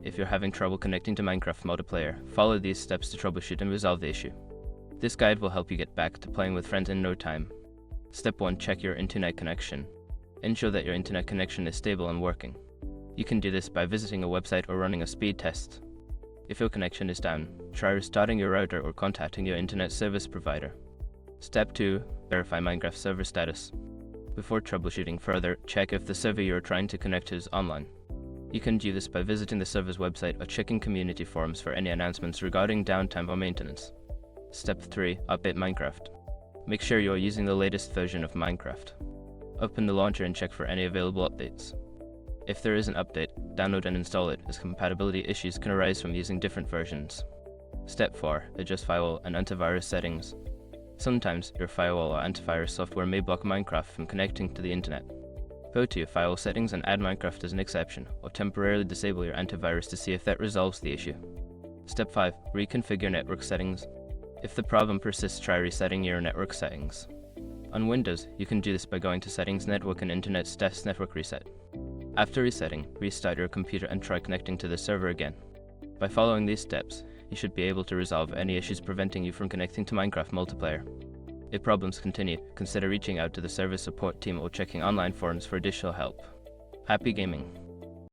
if you're having trouble connecting to Minecraft multiplayer, follow these steps to troubleshoot and resolve the issue. This guide will help you get back to playing with friends in no time. Step 1. Check your internet connection. Ensure that your internet connection is stable and working. You can do this by visiting a website or running a speed test. If your connection is down, try restarting your router or contacting your internet service provider. Step 2. Verify Minecraft server status. Before troubleshooting further, check if the server you are trying to connect to is online. You can do this by visiting the server's website or checking community forums for any announcements regarding downtime or maintenance. Step 3. Update Minecraft. Make sure you are using the latest version of Minecraft. Open the launcher and check for any available updates. If there is an update, download and install it, as compatibility issues can arise from using different versions. Step 4. Adjust firewall and antivirus settings. Sometimes your firewall or antivirus software may block Minecraft from connecting to the internet. Go to your firewall settings and add Minecraft as an exception, or temporarily disable your antivirus to see if that resolves the issue. Step 5. Reconfigure network settings. If the problem persists, try resetting your network settings. On Windows, you can do this by going to Settings, Network and Internet Status Network Reset. After resetting, restart your computer and try connecting to the server again. By following these steps, you should be able to resolve any issues preventing you from connecting to Minecraft multiplayer. If problems continue, consider reaching out to the service support team or checking online forums for additional help. Happy gaming!